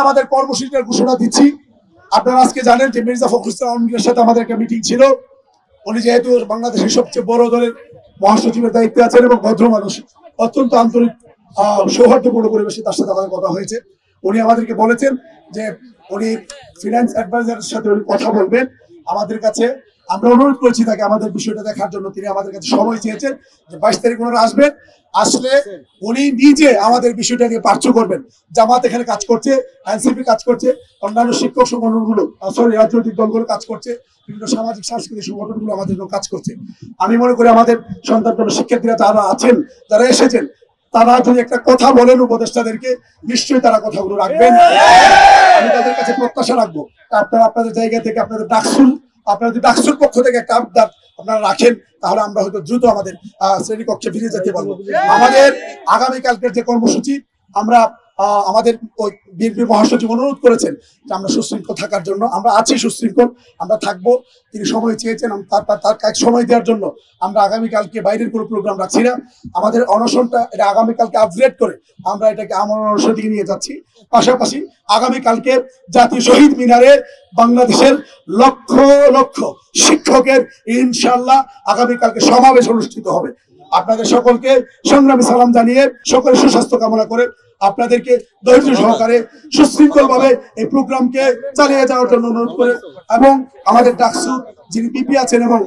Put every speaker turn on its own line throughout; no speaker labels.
আমাদের কর্মসূচির ঘোষণা দিচ্ছি। আপনারা আজকে জানেন যে মির্জা ফখরুল ইসলাম আলমগীরের সাথে আমাদের একটা মিটিং ছিল। উনি যেহেতু বাংলাদেশের সবচেয়ে বড় দলের মহাসচিবের দায়িত্বে আছেন এবং ভদ্র মানুষ, অত্যন্ত আন্তরিক সৌহার্দ্যপূর্ণ পরিবেশে তার সাথে আমাদের কথা হয়েছে। উনি আমাদেরকে বলেছেন যে উনি ফিনান্স অ্যাডভাইজারের সাথে উনি কথা বলবেন আমাদের কাছে। আমরা অনুরোধ করেছি তাকে আমাদের বিষয়টা দেখার জন্য। তিনি আমাদের কাছে সময় চেয়েছেন যে 22 তারিখ ওনারা আসবেন, আসলে উনি নিজে আমাদের বিষয়টা নিয়ে পার্শ্ব করবেন। জামাত এখানে কাজ করছে, এনসিপি কাজ করছে, অন্যান্য শিক্ষক সংগঠনগুলো রাজনৈতিক দলগুলো কাজ করছে, বিভিন্ন সামাজিক সাংস্কৃতিক সংগঠনগুলো আমাদের জন্য কাজ করছে। আমি মনে করি আমাদের সন্তান শিক্ষার্থীরা যারা আছেন, যারা এসেছেন, তারা যদি একটা কথা বলেন উপদেষ্টাদেরকে, নিশ্চয়ই তারা কথাগুলো রাখবেন। আমি তাদের কাছে প্রত্যাশা রাখবো আপনারা আপনাদের জায়গা থেকে আপনাদের ডাকসুর পক্ষ থেকে একটা আবদার আপনারা রাখেন, তাহলে আমরা হয়তো দ্রুত আমাদের শ্রেণীকক্ষে ফিরে যেতে পারবো। আমাদের আগামীকালকের যে কর্মসূচি, আমরা আমাদের ওই বিএনপি মহাসচিব অনুরোধ করেছেন যে আমরা সুশৃঙ্খল থাকার জন্য। আমরা আছি সুশৃঙ্খল, আমরা থাকবো। তিনি সময় চেয়েছেন, তার সময় দেওয়ার জন্য আমরা আগামীকালকে বাইরের কোনো প্রোগ্রাম রাখছি না। আমাদের অনশনটা এটা আগামীকালকে আপগ্রেড করে আমরা এটাকে আমার অনশন দিকে নিয়ে যাচ্ছি। পাশাপাশি আগামীকালকে জাতীয় শহীদ মিনারে বাংলাদেশের লক্ষ লক্ষ শিক্ষকের ইনশাআল্লাহ আগামীকালকে সমাবেশ অনুষ্ঠিত হবে। আপনাদের সকলকে সংগ্রামী সালাম জানিয়ে, সকলের সুস্বাস্থ্য কামনা করে, আপনাদেরকে ধৈর্য সহকারে সুশৃঙ্খল ভাবে এই প্রোগ্রামকে চালিয়ে যাওয়ার জন্য অনুরোধ করে, এবং আমাদের ডাকসু যিনি পিপি আছেন এবং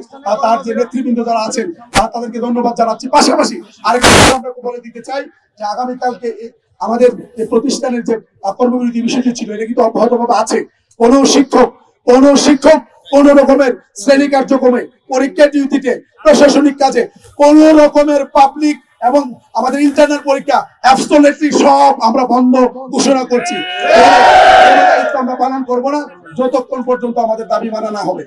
তার যে নেতৃবৃন্দ যারা আছেন তাদেরকে ধন্যবাদ জানাচ্ছি। পাশাপাশি আরেকটা কথা আপনাকে বলে দিতে চাই যে আগামীকালকে আমাদের যে প্রতিষ্ঠানের যে কর্মবিরতি বিষয়টি ছিল, এটা কিন্তু অব্যাহতভাবে আছে। কোন শিক্ষক কোন রকমের শ্রেণী কার্যক্রমে, পরীক্ষা ডিউটিতে, প্রশাসনিক কাজে, কোন রকমের পাবলিক এবং আমাদের ইন্টারনাল পরীক্ষা অ্যাবসলিউটলি সব আমরা বন্ধ ঘোষণা করছি। আমরা পালন করবো না যতক্ষণ পর্যন্ত আমাদের দাবি মানা না হবে।